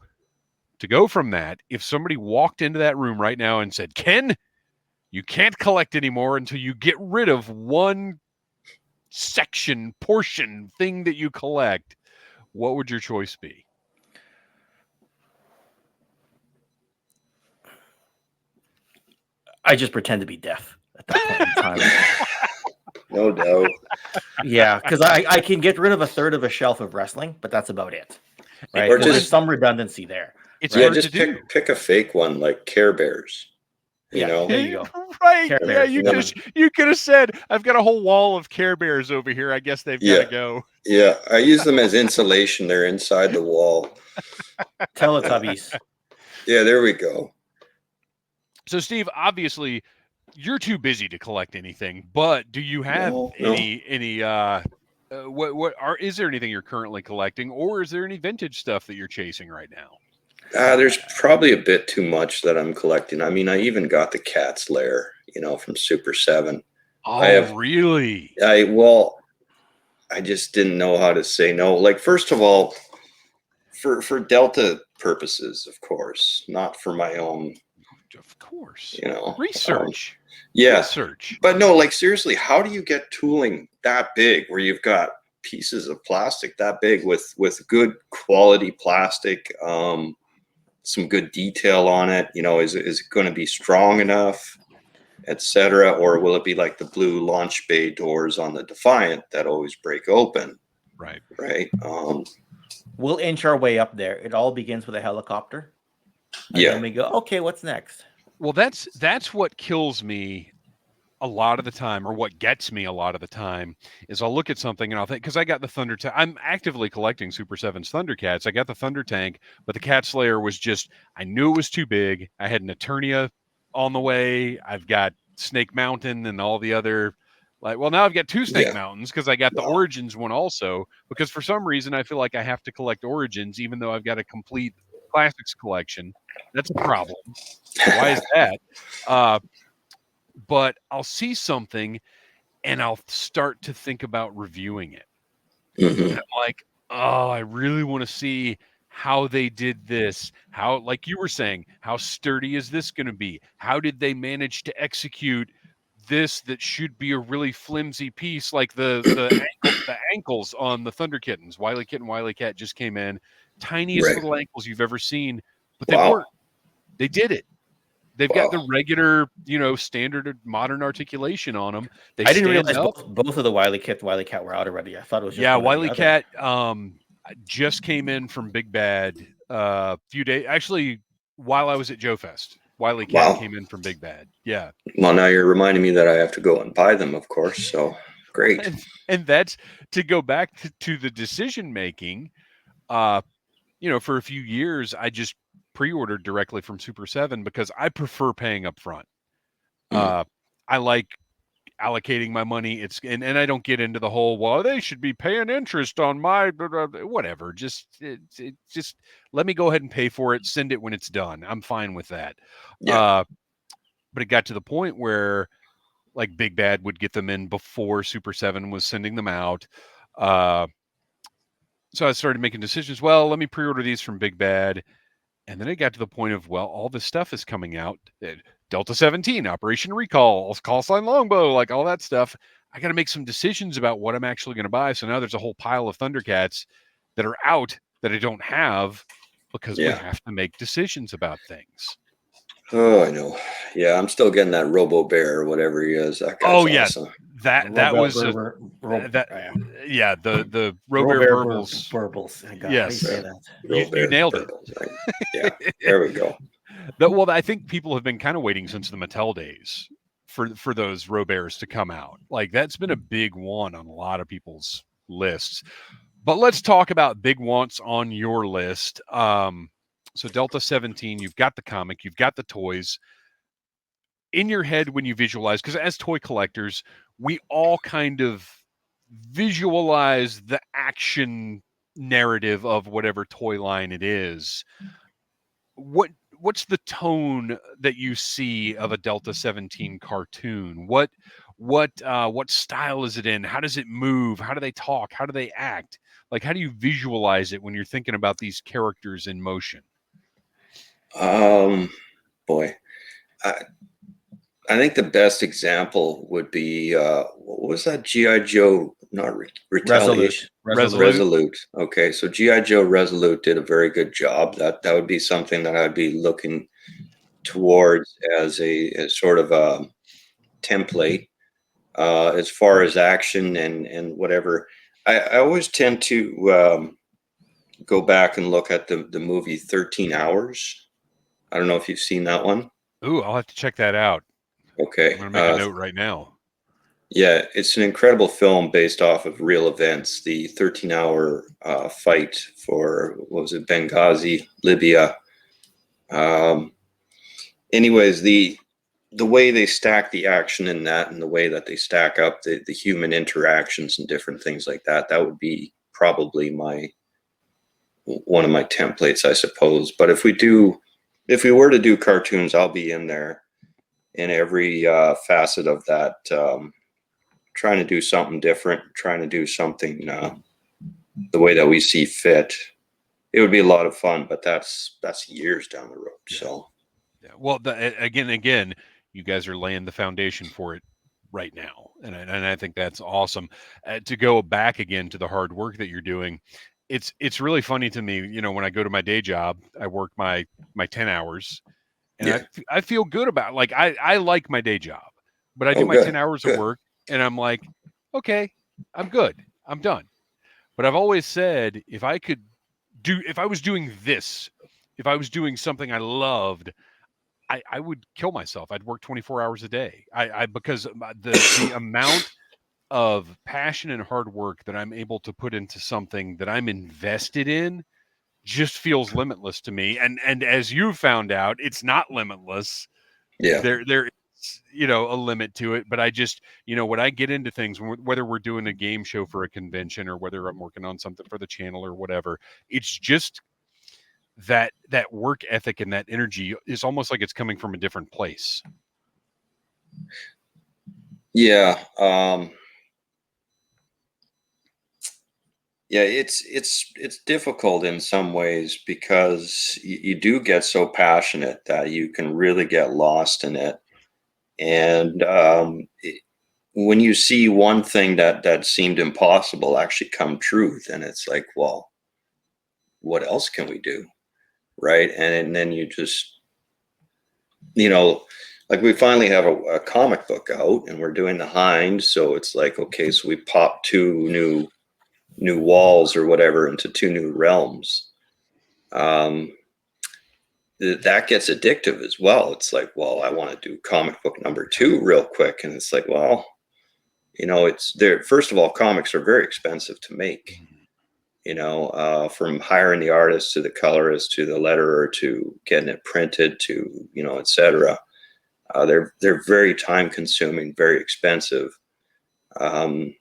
to go from that, if somebody walked into that room right now and said, Ken, you can't collect anymore until you get rid of one portion thing that you collect, what would your choice be? I just pretend to be deaf at that point in time. No doubt. Yeah, because I can get rid of a third of a shelf of wrestling, but that's about it. Right? Or There's just- some redundancy there. It's Yeah, hard just to do. pick a fake one like Care Bears. You Yeah. know? There you go. Right. Care Yeah, Bears. you could have said, I've got a whole wall of Care Bears over here. I guess they've got to go. Yeah, I use them as insulation. They're inside the wall. Teletubbies. Yeah, there we go. So, Steve, obviously, you're too busy to collect anything. But do you have No. any? Is there anything you're currently collecting, or is there any vintage stuff that you're chasing right now? There's probably a bit too much that I'm collecting. I mean, I even got the Cat's Lair, from Super 7. Oh, really? I just didn't know how to say no. Like, first of all, for Delta purposes, of course, not for my own. Of course. Research. Research. But no, like, seriously, how do you get tooling that big where you've got pieces of plastic that big with good quality plastic, some good detail on it? Is it going to be strong enough, etc., or will it be like the blue launch bay doors on the Defiant that always break open? Right. We'll inch our way up there. It all begins with a helicopter. And then we go, okay, what's next? Well, that's what kills me a lot of the time, or what gets me a lot of the time, is I'll look at something and I'll think, because I got the Thunder Tank. I'm actively collecting Super 7's Thundercats. I got the Thunder Tank, but the Cat Slayer was just, I knew it was too big. I had an Eternia on the way. I've got Snake Mountain and all the other, now I've got two Snake Mountains because I got the Origins one also, because for some reason I feel like I have to collect Origins even though I've got a complete Classics collection. That's a problem. Why is that? But I'll see something and I'll start to think about reviewing it. Mm-hmm. I'm like, oh, I really want to see how they did this. How, like you were saying, how sturdy is this going to be? How did they manage to execute this that should be a really flimsy piece, like the ankles on the Thunder Kittens. Wily Kit and Wily Cat just came in. Tiniest little ankles you've ever seen, but they work. They did it. They've got the regular, standard modern articulation on them. I didn't realize both of the Wily Kit and Wily Cat were out already. I thought it was just Wily Cat just came in from Big Bad a few days. Actually, while I was at Joe Fest, Wily Cat came in from Big Bad. Yeah. Well, now you're reminding me that I have to go and buy them, of course. So great. And that's to go back to the decision making. For a few years, I just pre-ordered directly from Super 7 because I prefer paying up front. I like allocating my money. And I don't get into the whole, they should be paying interest on my whatever. Just let me go ahead and pay for it. Send it when it's done. I'm fine with that. Yeah. But it got to the point where like Big Bad would get them in before Super 7 was sending them out. So I started making decisions. Well, let me pre-order these from Big Bad. And then it got to the point of, all this stuff is coming out. Delta-17, Operation Recall, Call Sign Longbow, like all that stuff. I got to make some decisions about what I'm actually going to buy. So now there's a whole pile of Thundercats that are out that I don't have because we have to make decisions about things. Oh, I know. Yeah, I'm still getting that Robo Bear or whatever he is. That guy's awesome. That was the Robear Burbles. Yes, you nailed it. Yeah, there we go. I think people have been kind of waiting since the Mattel days for those Robears to come out. Like that's been a big one on a lot of people's lists. But let's talk about big wants on your list. So Delta-17, you've got the comic, you've got the toys. In your head when you visualize, because as toy collectors, we all kind of visualize the action narrative of whatever toy line it is. What's the tone that you see of a Delta-17 cartoon? What style is it in? How does it move? How do they talk? How do they act? Like, how do you visualize it when you're thinking about these characters in motion? Boy, I think the best example would be what was that G.I. Joe? Not Retaliation. Resolute. Okay, so G.I. Joe Resolute did a very good job. That would be something that I'd be looking towards as as sort of a template as far as action and whatever. I always tend to go back and look at the movie 13 Hours. I don't know if you've seen that one. Ooh, I'll have to check that out. Okay. I'm going to make a note right now. Yeah, it's an incredible film based off of real events. The 13-hour fight for, what was it, Benghazi, Libya. Anyways, the way they stack the action in that and the way that they stack up the human interactions and different things like that, that would be probably one of my templates, I suppose. But if we were to do cartoons, I'll be in there in every facet of that, trying to do something different, trying to do something the way that we see fit. It would be a lot of fun, but that's years down the road. So, yeah. Well, again, you guys are laying the foundation for it right now, and I think that's awesome. To go back again to the hard work that you're doing, it's really funny to me. You know, when I go to my day job, I work my 10 hours, and yeah. I feel good about, like, I like my day job, but I do my good. 10 hours Good. of work, and I'm like, okay, I'm good, I'm done. But I've always said, if I was doing this, if I was doing something I loved, I would kill myself. I'd work 24 hours a day. Because the amount of passion and hard work that I'm able to put into something that I'm invested in just feels limitless to me. And as you found out, it's not limitless. Yeah. There is, a limit to it. But I just, when I get into things, whether we're doing a game show for a convention or whether I'm working on something for the channel or whatever, it's just that work ethic and that energy is almost like it's coming from a different place. Yeah. Yeah, it's difficult in some ways because you do get so passionate that you can really get lost in it. And when you see one thing that seemed impossible actually come true, then it's like, well, what else can we do? Right. And then you just, like we finally have a comic book out and we're doing the Hind. So it's like, okay, so we pop two new walls or whatever into two new realms. That gets addictive as well. It's like, well, I want to do comic book number 2 real quick. And it's like, well, it's there. First of all, comics are very expensive to make, from hiring the artist to the colorist to the letterer to getting it printed to, et cetera. They're very time consuming, very expensive. But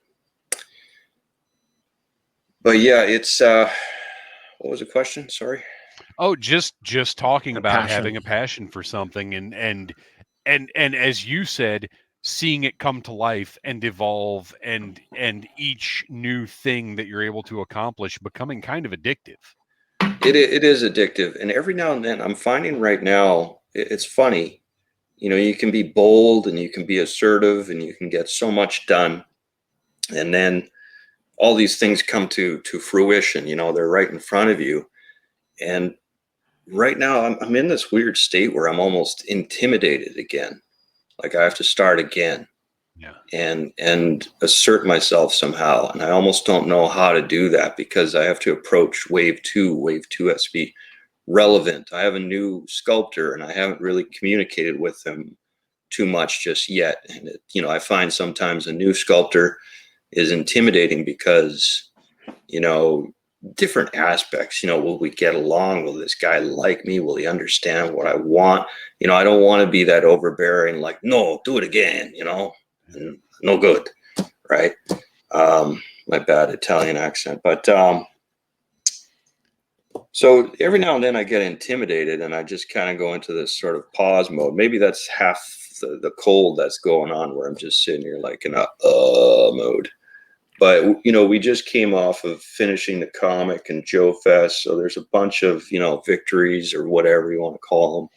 yeah, it's what was the question? Sorry. Oh, just talking about passion. having a passion for something and as you said, seeing it come to life and evolve and each new thing that you're able to accomplish becoming kind of addictive. It is addictive, and every now and then I'm finding right now it's funny. You can be bold and you can be assertive and you can get so much done, and then all these things come to fruition. They're right in front of you, and right now I'm in this weird state where I'm almost intimidated again. Like I have to start again. Yeah. And assert myself somehow. And I almost don't know how to do that because I have to approach wave two. Wave 2 has to be relevant. I have a new sculptor and I haven't really communicated with him too much just yet. And I find sometimes a new sculptor is intimidating because different aspects. Will we get along? Will this guy like me? Will he understand what I want? I don't want to be that overbearing, like, no, do it again, and no good, right? My bad Italian accent. But so every now and then I get intimidated and I just kind of go into this sort of pause mode. Maybe that's half the cold that's going on, where I'm just sitting here like in a mode. But, we just came off of finishing the comic and Joe Fest. So there's a bunch of, victories or whatever you want to call them.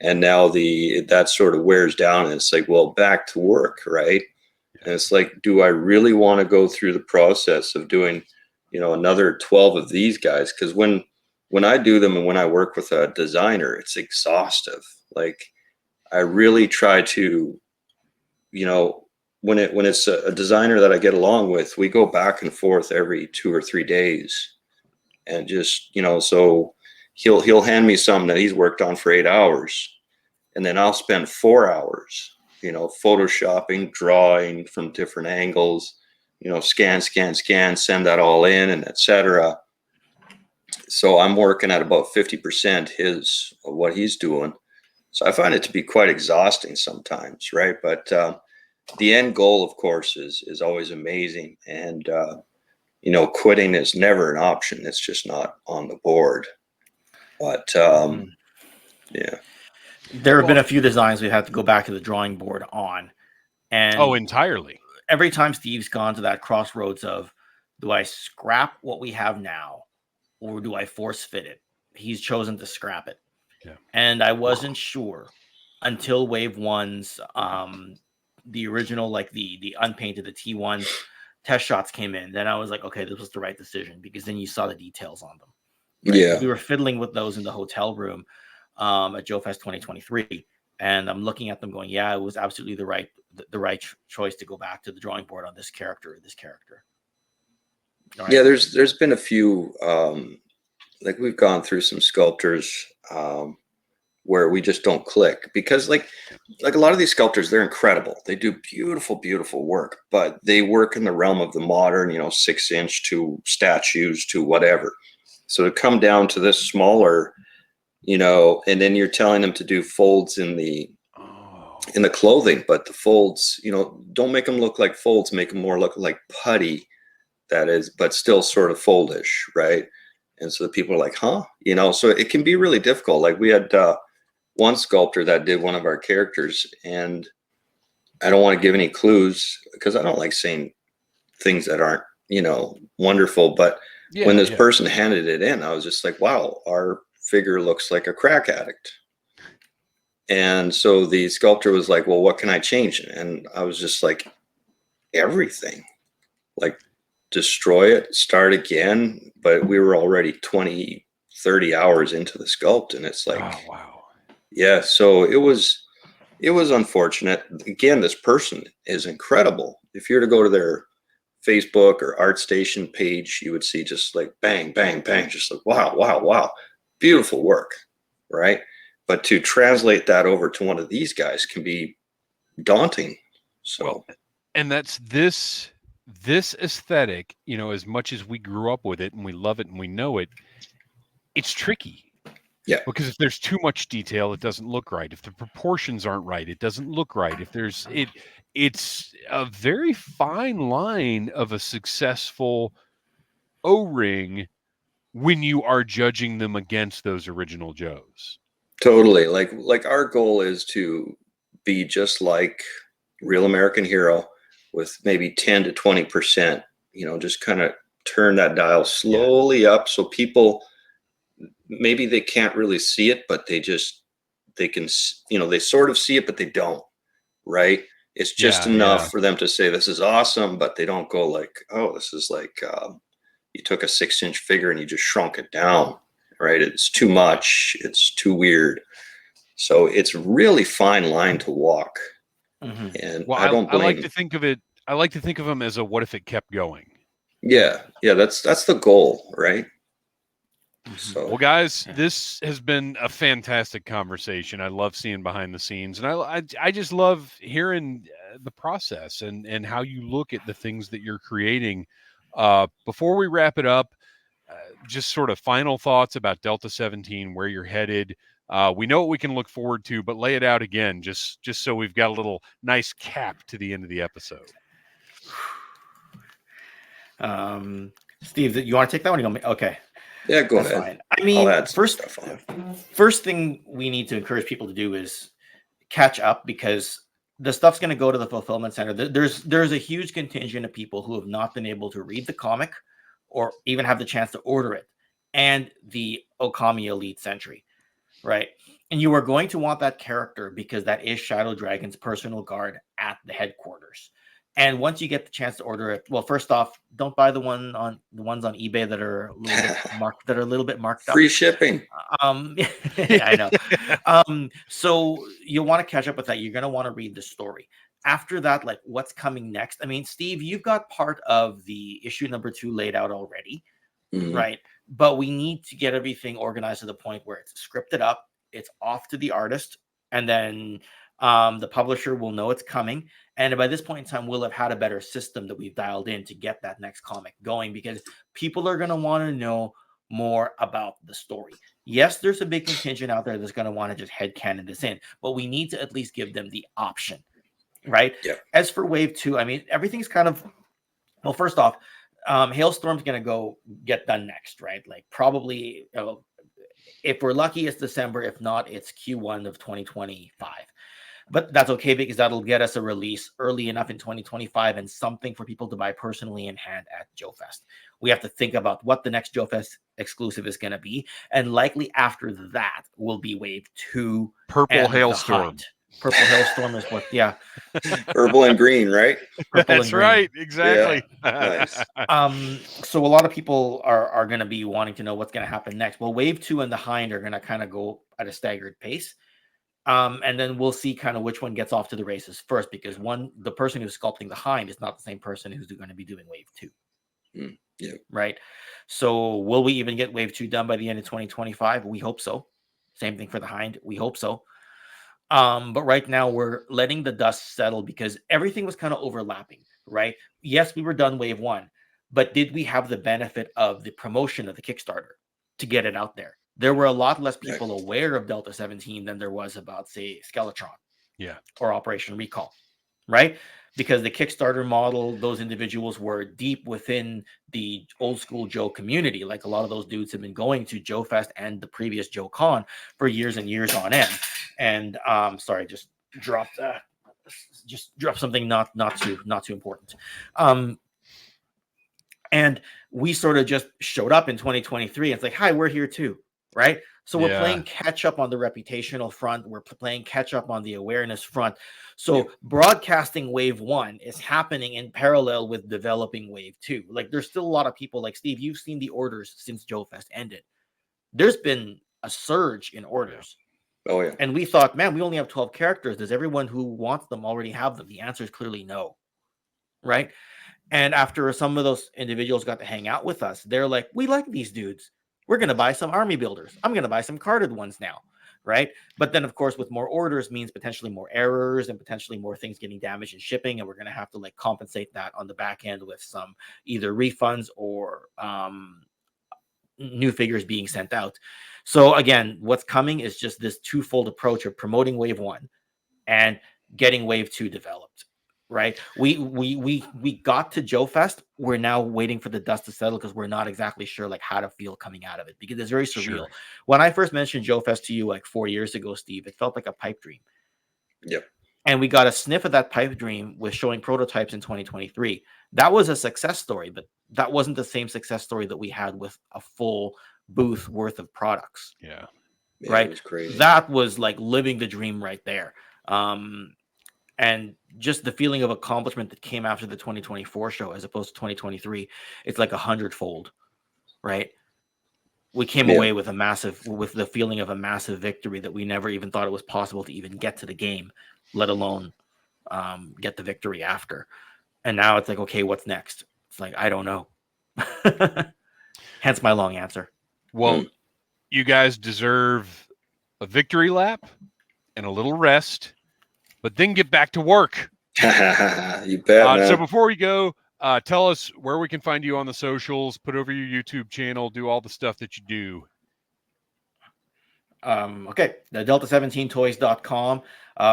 And now that sort of wears down and it's like, well, back to work, right? And it's like, do I really want to go through the process of doing, another 12 of these guys? Because when I do them and when I work with a designer, it's exhaustive. Like, I really try to, when it's a designer that I get along with, we go back and forth every 2 or 3 days, and just, so he'll hand me something that he's worked on for 8 hours, and then I'll spend 4 hours, photoshopping, drawing from different angles, scan, send that all in, and etc. So I'm working at about 50% of what he's doing. So I find it to be quite exhausting sometimes, right? But the end goal, of course, is always amazing. And, quitting is never an option. It's just not on the board. But, yeah. There have been a few designs we've had to go back to the drawing board on. And entirely. Every time Steve's gone to that crossroads of, do I scrap what we have now or do I force fit it? He's chosen to scrap it. Yeah. And I wasn't sure until Wave 1's, the original, like the unpainted, the T1 test shots came in. Then I was like, okay, this was the right decision, because then you saw the details on them. Right? Yeah. We were fiddling with those in the hotel room at Joe Fest 2023. And I'm looking at them going, yeah, it was absolutely the right choice to go back to the drawing board on this character. Right. Yeah, there's been a few, like we've gone through some sculptors where we just don't click, because like a lot of these sculptors, they're incredible. They do beautiful, beautiful work, but they work in the realm of the modern, 6-inch to statues to whatever. So to come down to this smaller, and then you're telling them to do folds in the clothing, but the folds, don't make them look like folds, make them more look like putty, that is, but still sort of foldish, right? And so the people are like, huh? So it can be really difficult. Like we had one sculptor that did one of our characters, and I don't want to give any clues because I don't like saying things that aren't, wonderful. But when this person handed it in, I was just like, wow, our figure looks like a crack addict. And so the sculptor was like, well, what can I change? And I was just like, everything. Like, destroy it, start again. But we were already 20, 30 hours into the sculpt, and it's like, oh, wow. Yeah, so it was unfortunate. Again, this person is incredible. If you were to go to their Facebook or ArtStation page, you would see just like bang, bang, bang, just like wow, wow, wow, beautiful work, right? But to translate that over to one of these guys can be daunting. So, well, and that's this aesthetic, as much as we grew up with it and we love it and we know it, it's tricky. Yeah. Because if there's too much detail, it doesn't look right. If the proportions aren't right, it doesn't look right. If there's it's a very fine line of a successful O-ring when you are judging them against those original Joes. Totally. Like our goal is to be just like Real American Hero with maybe 10 to 20%, just kind of turn that dial slowly up so people, maybe they can't really see it, but they can, they sort of see it, but they don't, right? It's just enough for them to say, this is awesome, but they don't go like, oh, this is like, you took a 6-inch figure and you just shrunk it down, right? It's too much. It's too weird. So it's really fine line to walk. Mm-hmm. And well, I don't blame. I like to think of them as a, what if it kept going? Yeah. That's the goal, right? So, well, guys, this has been a fantastic conversation. I love seeing behind the scenes, and I just love hearing the process and how you look at the things that you're creating Before we wrap it up, just sort of final thoughts about Delta-17, where you're headed. We know what we can look forward to, but lay it out again, just so we've got a little nice cap to the end of the episode. Steve, you want to take that one? You want me? Okay. Yeah, go That's ahead. fine. I mean, I'll add some stuff on. first thing we need to encourage people to do is catch up, because the stuff's going to go to the fulfillment center. There's a huge contingent of people who have not been able to read the comic or even have the chance to order it, and the Okami Elite Sentry, right? And you are going to want that character because that is Shadow Dragon's personal guard at the headquarters. And once you get the chance to order it, well, first off, don't buy the ones on eBay that are a little bit marked, marked up. Free shipping. I know. So you'll want to catch up with that. You're going to want to read the story. After that, like, what's coming next? I mean, Steve, you've got part of the issue number 2 laid out already, right? But we need to get everything organized to the point where it's scripted up, it's off to the artist, and then the publisher will know it's coming. And by this point in time, we'll have had a better system that we've dialed in to get that next comic going, because people are going to want to know more about the story. Yes, there's a big contingent out there that's going to want to just headcanon this in, but we need to at least give them the option, right? Yeah. As for Wave 2, I mean, everything's kind of, well, first off, Hailstorm's going to go get done next, right? Like, probably, if we're lucky, it's December. If not, it's Q1 of 2025. But that's okay, because that'll get us a release early enough in 2025 and something for people to buy personally in hand at Joe Fest. We have to think about what the next Joe Fest exclusive is going to be. And likely after that will be Wave 2. Purple Hailstorm. Purple Hailstorm is what, yeah. Purple and green, right? That's right. Exactly. Yeah. Nice. So a lot of people are going to be wanting to know what's going to happen next. Well, Wave 2 and the Hind are going to kind of go at a staggered pace. And then we'll see kind of which one gets off to the races first, because the person who's sculpting the Hind is not the same person who's going to be doing Wave 2. Yeah. Right. So will we even get Wave 2 done by the end of 2025? We hope so. Same thing for the Hind. We hope so. But right now we're letting the dust settle, because everything was kind of overlapping, right? Yes, we were done Wave 1, but did we have the benefit of the promotion of the Kickstarter to get it out there? There were a lot less people aware of Delta-17 than there was about, say, Skeletron, or Operation Recall, right? Because the Kickstarter model, those individuals were deep within the old school Joe community. Like, a lot of those dudes have been going to Joe Fest and the previous Joe Con for years and years on end. And sorry, just dropped something not too important. And we sort of just showed up in 2023. It's like, hi, we're here too, right? So we're playing catch up on the reputational front. We're playing catch up on the awareness front. So broadcasting Wave 1 is happening in parallel with developing Wave 2. Like, there's still a lot of people, like, Steve, you've seen the orders since Joe Fest ended. There's been a surge in orders. Oh, yeah. And we thought, man, we only have 12 characters. Does everyone who wants them already have them? The answer is clearly no, right? And after some of those individuals got to hang out with us, they're like, we like these dudes. We're going to buy some army builders. I'm going to buy some carded ones now, right? But then, of course, with more orders means potentially more errors and potentially more things getting damaged in shipping. And we're going to have to, like, compensate that on the back end with some either refunds or new figures being sent out. So again, what's coming is just this twofold approach of promoting Wave 1 and getting Wave 2 developed, right? We got to Joe Fest. We're now waiting for the dust to settle, because we're not exactly sure, like, how to feel coming out of it, because it's very surreal. Sure. When I first mentioned Joe Fest to you like 4 years ago, Steve, it felt like a pipe dream. Yep. And we got a sniff of that pipe dream with showing prototypes in 2023. That was a success story, but that wasn't the same success story that we had with a full booth worth of products. Yeah. Right. It was crazy. That was like living the dream right there. And just the feeling of accomplishment that came after the 2024 show as opposed to 2023, it's like 100-fold, right? We came away with the feeling of a massive victory that we never even thought it was possible to even get to the game, let alone get the victory after. And now it's like, okay, what's next? It's like, I don't know. Hence my long answer. Well, you guys deserve a victory lap and a little rest, but then get back to work. You bet. So before we go, Tell us where we can find you on the socials, put over your YouTube channel, do all the stuff that you do. Okay, the Delta17toys.com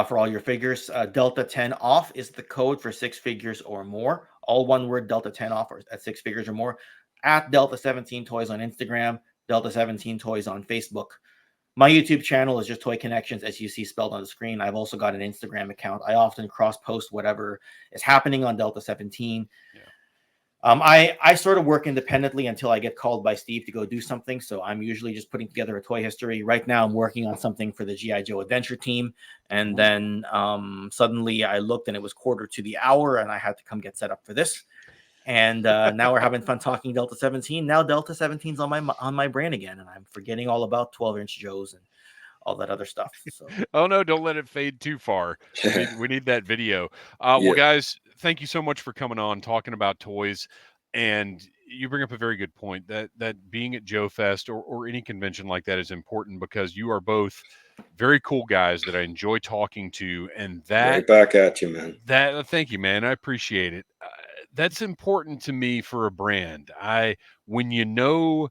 for all your figures. Delta10 off is the code for 6 figures or more. All one word, Delta10 off at 6 figures or more. At Delta17 Toys on Instagram, Delta17 Toys on Facebook. My YouTube channel is just Toy Connections, as you see spelled on the screen. I've also got an Instagram account. I often cross-post whatever is happening on Delta17. Yeah. I sort of work independently until I get called by Steve to go do something. So I'm usually just putting together a toy history. Right now, I'm working on something for the G.I. Joe Adventure team. And then suddenly I looked and it was quarter to the hour and I had to come get set up for this. And now we're having fun talking Delta-17. Now Delta-17's on my brain again. And I'm forgetting all about 12-inch Joes and all that other stuff. So. Oh, no, don't let it fade too far. We need that video. Well, guys, thank you so much for coming on, talking about toys. And you bring up a very good point that being at Joe Fest or any convention like that is important because you are both very cool guys that I enjoy talking to. And that right back at you, man. Thank you, man. I appreciate it. That's important to me for a brand. When you know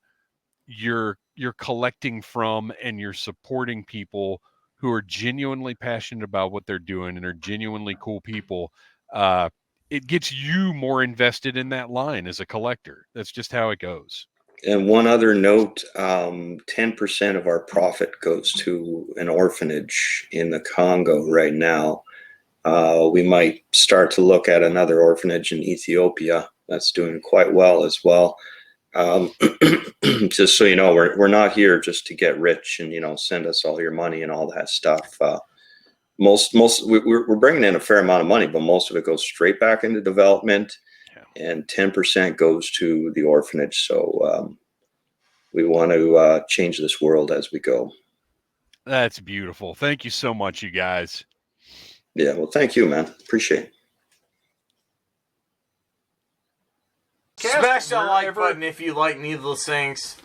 you're collecting from and you're supporting people who are genuinely passionate about what they're doing and are genuinely cool people, it gets you more invested in that line as a collector. That's just how it goes. And one other note, 10% of our profit goes to an orphanage in the Congo right now. We might start to look at another orphanage in Ethiopia that's doing quite well as well. Just so you know, we're not here just to get rich and, send us all your money and all that stuff. We're bringing in a fair amount of money, but most of it goes straight back into development, and 10% goes to the orphanage. So we want to change this world as we go. That's beautiful. Thank you so much, you guys. Yeah, well, thank you, man. Appreciate it. Smash that like button if you like Needless Things.